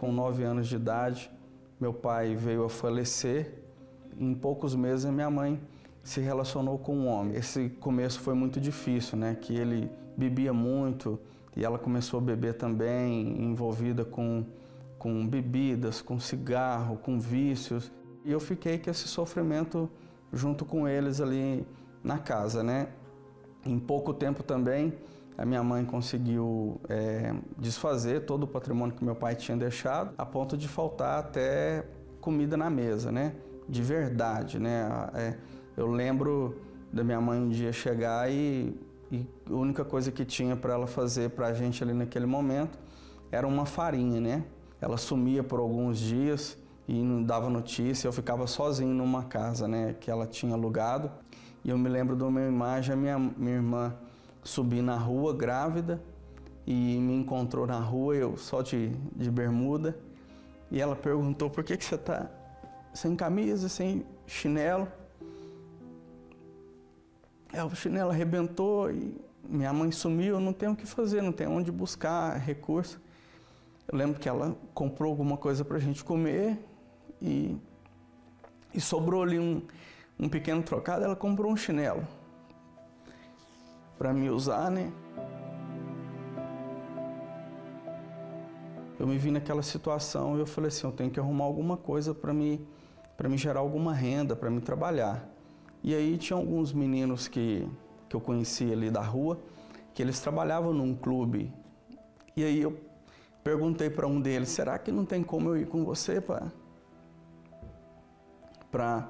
com 9 anos de idade, meu pai veio a falecer. Em poucos meses, a minha mãe se relacionou com um homem. Esse começo foi muito difícil, né? Que ele bebia muito e ela começou a beber também, envolvida com bebidas, com cigarro, com vícios. E eu fiquei com esse sofrimento junto com eles ali na casa, né? Em pouco tempo também, a minha mãe conseguiu desfazer todo o patrimônio que meu pai tinha deixado, a ponto de faltar até comida na mesa, né? De verdade, né? Eu lembro da minha mãe um dia chegar e a única coisa que tinha para ela fazer para a gente ali naquele momento era uma farinha, né? Ela sumia por alguns dias e não dava notícia, eu ficava sozinho numa casa, né, que ela tinha alugado. E eu me lembro de uma imagem, a minha irmã subir na rua grávida e me encontrou na rua, eu só de bermuda, e ela perguntou: por que você está sem camisa, sem chinelo? O chinelo arrebentou e minha mãe sumiu, eu não tenho o que fazer, não tenho onde buscar recurso. Eu lembro que ela comprou alguma coisa para a gente comer e sobrou ali um pequeno trocado, ela comprou um chinelo para me usar, né? Eu me vi naquela situação e eu falei assim, eu tenho que arrumar alguma coisa para me gerar alguma renda, para me trabalhar. E aí tinha alguns meninos que eu conhecia ali da rua, que eles trabalhavam num clube. E aí eu perguntei para um deles, será que não tem como eu ir com você para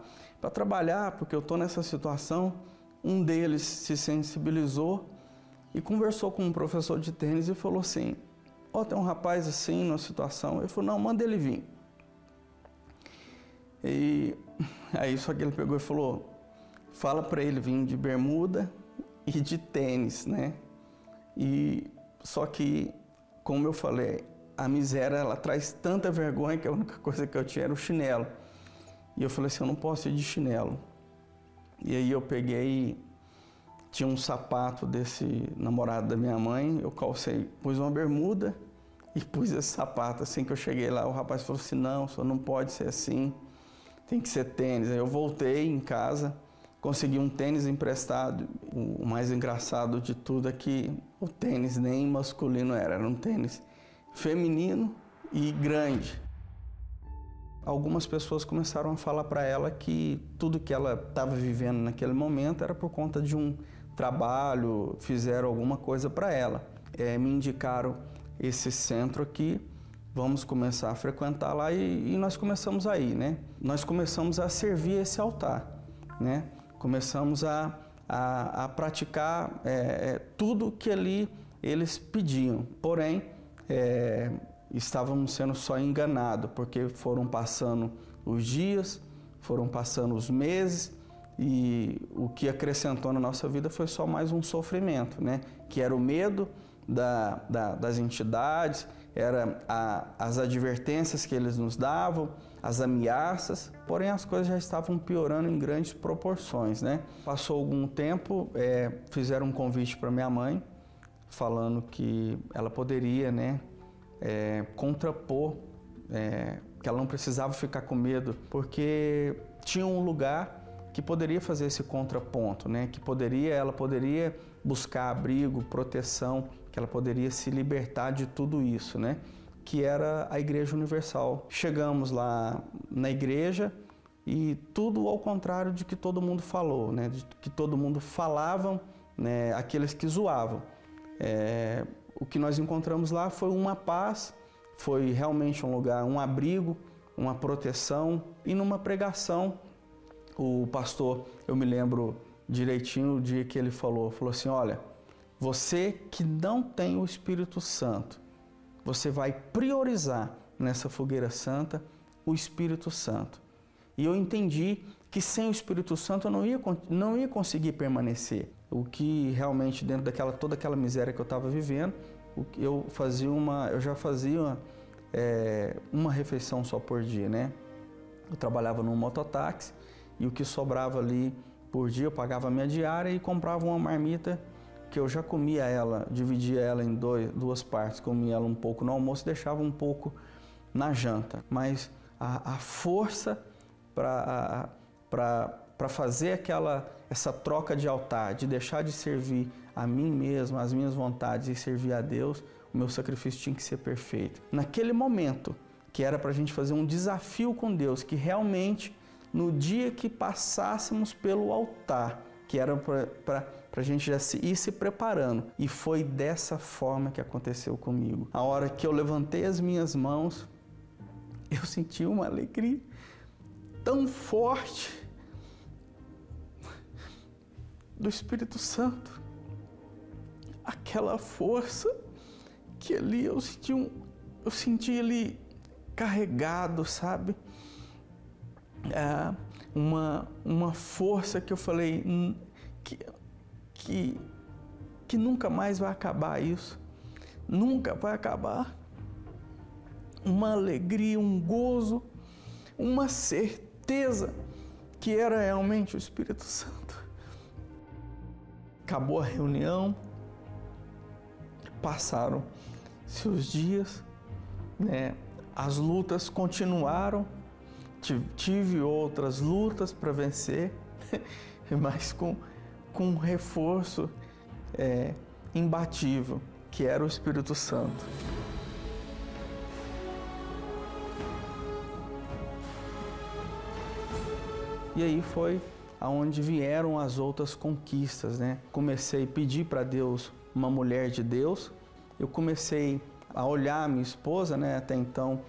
trabalhar, porque eu estou nessa situação? Um deles se sensibilizou e conversou com um professor de tênis e falou assim, tem um rapaz assim, numa situação. Ele falou, não, manda ele vir. E aí só que ele pegou e falou, fala para ele vir de bermuda e de tênis, né? E só que, como eu falei, a miséria, ela traz tanta vergonha que a única coisa que eu tinha era o chinelo. E eu falei assim, eu não posso ir de chinelo. E aí eu peguei, tinha um sapato desse namorado da minha mãe, eu calcei, pus uma bermuda e pus esse sapato. Assim que eu cheguei lá, o rapaz falou assim, não, só não pode ser assim, tem que ser tênis. Aí eu voltei em casa, consegui um tênis emprestado. O mais engraçado de tudo é que o tênis nem masculino era um tênis feminino e grande. Algumas pessoas começaram a falar para ela que tudo que ela estava vivendo naquele momento era por conta de um trabalho, fizeram alguma coisa para ela. Me indicaram esse centro aqui, vamos começar a frequentar lá e nós começamos a ir, né? Nós começamos a servir esse altar, né? Começamos a praticar tudo que ali eles pediam, porém estávamos sendo só enganados, porque foram passando os dias, foram passando os meses e o que acrescentou na nossa vida foi só mais um sofrimento, né? Que era o medo das entidades, era as advertências que eles nos davam, as ameaças, porém as coisas já estavam piorando em grandes proporções, né? Passou algum tempo, fizeram um convite para minha mãe, falando que ela poderia, né, contrapor, que ela não precisava ficar com medo, porque tinha um lugar que poderia fazer esse contraponto, né? Que ela poderia buscar abrigo, proteção, que ela poderia se libertar de tudo isso, né? Que era a Igreja Universal. Chegamos lá na igreja e tudo ao contrário de que todo mundo falou, né? De que todo mundo falavam, né? Aqueles que zoavam. O que nós encontramos lá foi uma paz, foi realmente um lugar, um abrigo, uma proteção. E numa pregação, o pastor, eu me lembro direitinho o dia que ele falou assim, olha, você que não tem o Espírito Santo, você vai priorizar nessa fogueira santa o Espírito Santo. E eu entendi que sem o Espírito Santo eu não ia conseguir permanecer. O que realmente dentro toda aquela miséria que eu estava vivendo, eu já fazia uma refeição só por dia, né? Eu trabalhava num mototáxi e o que sobrava ali por dia eu pagava a minha diária e comprava uma marmita que eu já comia ela, dividia ela em duas partes, comia ela um pouco no almoço e deixava um pouco na janta, mas a força para fazer essa troca de altar, de deixar de servir a mim mesmo, as minhas vontades e servir a Deus, o meu sacrifício tinha que ser perfeito. Naquele momento, que era para a gente fazer um desafio com Deus, que realmente no dia que passássemos pelo altar, que era para a gente já ir se preparando. E foi dessa forma que aconteceu comigo. A hora que eu levantei as minhas mãos, eu senti uma alegria tão forte do Espírito Santo. Aquela força que ali eu senti ali carregado, sabe? Uma força que eu falei que nunca mais vai acabar isso, nunca vai acabar. Uma alegria, um gozo, uma certeza que era realmente o Espírito Santo. Acabou a reunião, passaram-se os dias, né? As lutas continuaram. Tive outras lutas para vencer, mas com um reforço imbatível, que era o Espírito Santo. E aí foi aonde vieram as outras conquistas, né? Comecei a pedir para Deus uma mulher de Deus. Eu comecei a olhar a minha esposa, né? Até então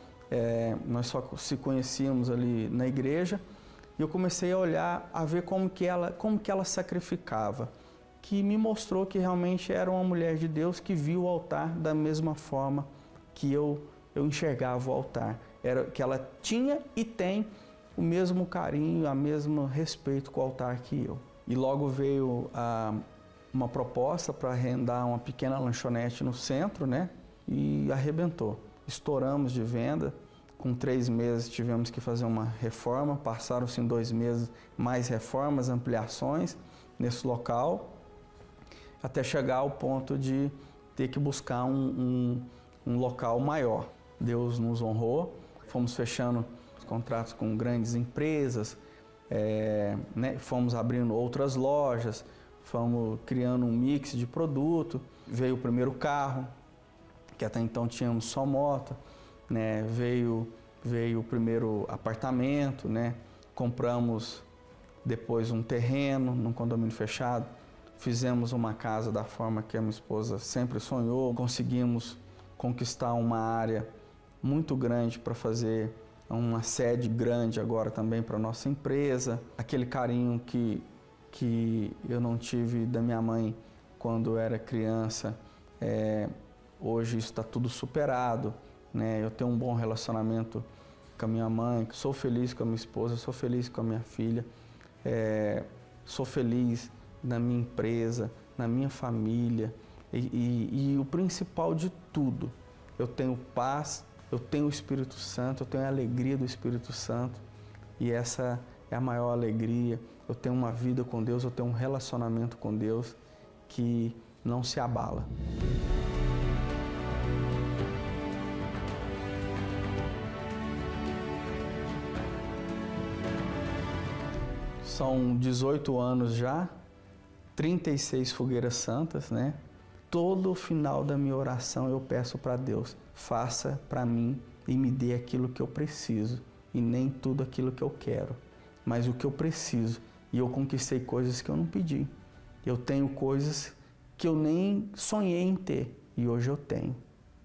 nós só se conhecíamos ali na igreja, e eu comecei a olhar, a ver como que ela sacrificava, que me mostrou que realmente era uma mulher de Deus que viu o altar da mesma forma que eu enxergava o altar. Era que ela tinha e tem o mesmo carinho, o mesmo respeito com o altar que eu. E logo veio uma proposta para arrendar uma pequena lanchonete no centro, né? E arrebentou. Estouramos de venda. Com 3 meses tivemos que fazer uma reforma. Passaram-se em 2 meses mais reformas, ampliações nesse local, até chegar ao ponto de ter que buscar um local maior. Deus nos honrou, fomos fechando contratos com grandes empresas, né? Fomos abrindo outras lojas, fomos criando um mix de produto. Veio o primeiro carro, que até então tínhamos só moto, né? Veio o primeiro apartamento, né? Compramos depois um terreno num condomínio fechado, fizemos uma casa da forma que a minha esposa sempre sonhou, conseguimos conquistar uma área muito grande para fazer uma sede grande agora também para a nossa empresa. Aquele carinho que eu não tive da minha mãe quando eu era criança, hoje isso está tudo superado, né? Eu tenho um bom relacionamento com a minha mãe, sou feliz com a minha esposa, sou feliz com a minha filha, sou feliz na minha empresa, na minha família e o principal de tudo, eu tenho paz, eu tenho o Espírito Santo, eu tenho a alegria do Espírito Santo, e essa é a maior alegria. Eu tenho uma vida com Deus, eu tenho um relacionamento com Deus que não se abala. São 18 anos já, 36 fogueiras santas, né? Todo final da minha oração eu peço para Deus, faça para mim e me dê aquilo que eu preciso, e nem tudo aquilo que eu quero, mas o que eu preciso. E eu conquistei coisas que eu não pedi. Eu tenho coisas que eu nem sonhei em ter, e hoje eu tenho.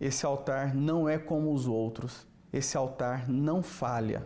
Esse altar não é como os outros, esse altar não falha.